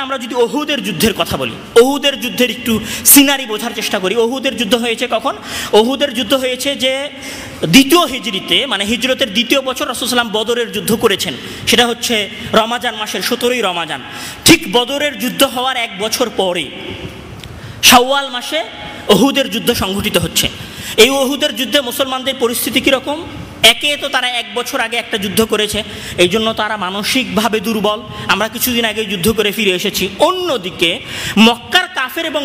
আমরা যদি উহুদের যুদ্ধের কথা বলি, উহুদের যুদ্ধের একটু সিনারি বোঝার চেষ্টা করি। উহুদের যুদ্ধ হয়েছে কখন? উহুদের যুদ্ধ হয়েছে যে দ্বিতীয় হিজরিতে, মানে হিজরতের দ্বিতীয় বছর রাসূল সাল্লাল্লাহু আলাইহি ওয়াসাল্লাম বদরের যুদ্ধ করেছেন। সেটা হচ্ছে রমাজান মাসের 17ই রমাজান। ঠিক বদরের যুদ্ধ হওয়ার 1 বছর পরে শাওয়াল মাসে উহুদের যুদ্ধ সংঘটিত হচ্ছে। এই উহুদের যুদ্ধে মুসলমানদের পরিস্থিতি কীরকম? একে তো তারা 1 বছর আগে একটা যুদ্ধ করেছে, এই জন্য তারা মানসিকভাবে দুর্বল। আমরা কিছুদিন আগে যুদ্ধ করে ফিরে এসেছি। অন্যদিকে মক্কার কাফের এবং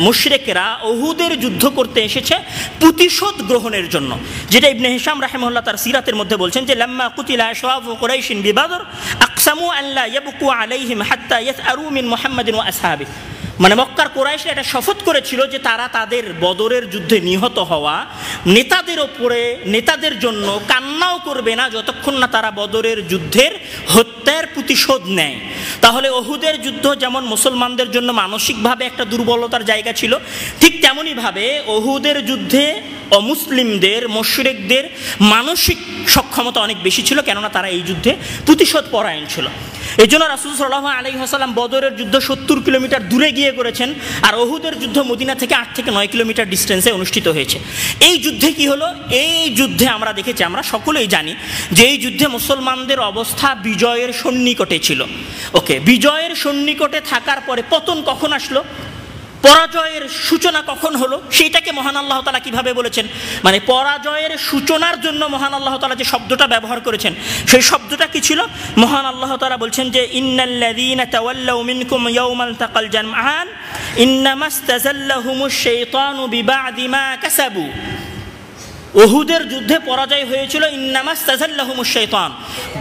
মুশরিকরা উহুদের যুদ্ধ করতে এসেছে প্রতিশোধ গ্রহণের জন্য, যেটা ইবনে হিশাম রাহিমাহুল্লাহ তার সিরাতের মধ্যে বলছেন যে লাম্মা কুতিলা আশরাফু কুরাইশিন বিবদর আকসামু আল্লা ইয়াবকু আলাইহিম হাত্তা ইয়াসআরু মিন মুহাম্মাদিন ওয়া আসহাবিহি। মানে মক্কার কুরাইশরা এটা শপথ করেছিল যে তারা তাদের বদরের যুদ্ধে নিহত হওয়া নেতাদের জন্য কান্নাও করবে না যতক্ষণ না তারা বদরের যুদ্ধের হত্যার প্রতিশোধ নেয়। তাহলে উহুদের যুদ্ধ যেমন মুসলমানদের জন্য মানসিকভাবে একটা দুর্বলতার জায়গা ছিল, ঠিক তেমনইভাবে উহুদের যুদ্ধে অমুসলিমদের, মুশরিকদের মানসিক সক্ষমতা অনেক বেশি ছিল, কেননা তারা এই যুদ্ধে প্রতিশোধ পরায়ণ ছিল। এই জন্য রাসূল সাল্লাল্লাহু আলাইহি ওয়াসাল্লাম বদরের যুদ্ধ 70 কিলোমিটার দূরে গিয়ে করেছেন, আর উহুদের যুদ্ধ মদিনা থেকে 8 থেকে 9 কিলোমিটার ডিস্টেন্সে অনুষ্ঠিত হয়েছে। এই যুদ্ধে কি হলো? এই যুদ্ধে আমরা দেখেছি, আমরা সকলেই জানি যে এই যুদ্ধে মুসলমানদের অবস্থা বিজয়ের সন্নিকটে ছিল। ওকে, বিজয়ের সন্নিকটে থাকার পরে পতন কখন আসলো? পরাজয়ের সূচনা কখন হলো? সেইটাকে মহান আল্লাহ তাআলা কিভাবে বলেছেন? মানে পরাজয়ের সূচনার জন্য মহান আল্লাহ তাআলা যে শব্দটা ব্যবহার করেছেন, সেই শব্দটা কি ছিল? মহান আল্লাহ তাআলা বলছেন যে ইন্নাল্লাযীনা তাওয়াল্লাউ মিনকুম ইয়াওমাল তাকাল জামআন ইন্নামাস্তাযাল্লাহুমুশ শাইতানু বিবা'দি মা কাসাবু। উহুদের যুদ্ধে পরাজয় হয়েছিল ইন্নামাস্তাযাল্লাহুমুশ শাইতান,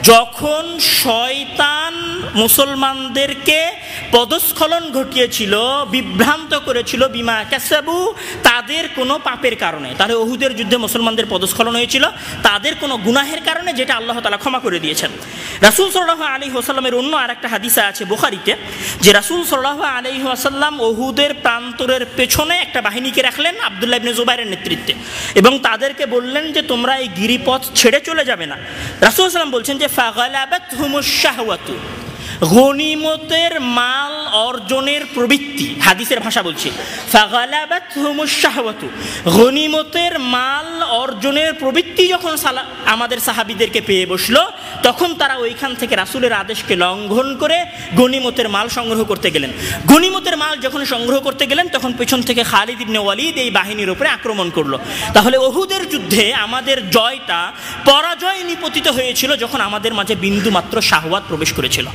যখন শয়তান মুসলমানদেরকে পদস্খলন ঘটিয়েছিল, বিভ্রান্ত করেছিল, বিমা কাসাবু, তাদের কোনো পাপের কারণে। তাহলে উহুদের যুদ্ধে মুসলমানদের পদস্খলন হয়েছিল তাদের কোনো গুনাহের কারণে, যেটা আল্লাহ তাআলা ক্ষমা করে দিয়েছেন। রাসূল সাল্লাল্লাহু আলাইহি ওয়াসাল্লামের অন্য আরেকটা হাদিসে আছে বুখারীতে, যে রাসূল সাল্লাল্লাহু আলাইহি ওয়াসাল্লাম উহুদের প্রান্তরের পেছনে একটা বাহিনীকে রাখলেন আব্দুল্লাহ ইবনে জুবাইরের নেতৃত্বে, এবং তাদেরকে বললেন যে তোমরা এই গিরিপথ ছেড়ে চলে যাবে না। রাসূল সাল্লাল্লাহু আলাইহি ওয়াসাল্লাম বলছেন যে ফাগালাবাতহুমুশ শাহওয়াতু, গনিমতের মাল অর্জনের প্রবৃত্তি, হাদিসের ভাষা বলছি, ফাগালাবাতহুমুশ শাহওয়াতু, গনিমতের মাল অর্জনের প্রবৃত্তি যখন আমাদের সাহাবীদেরকে পেয়ে বসলো, তখন তারা ওইখান থেকে রাসূলের আদেশকে লঙ্ঘন করে গনিমতের মাল সংগ্রহ করতে গেলেন। গনিমতের মাল যখন সংগ্রহ করতে গেলেন, তখন পেছন থেকে খালিদ ইবনে ওয়ালিদ এই বাহিনীর উপরে আক্রমণ করলো। তাহলে উহুদের যুদ্ধে আমাদের জয়টা পরাজয় নিপতিত হয়েছিল যখন আমাদের মাঝে বিন্দু মাত্র শাহওয়াত প্রবেশ করেছিল।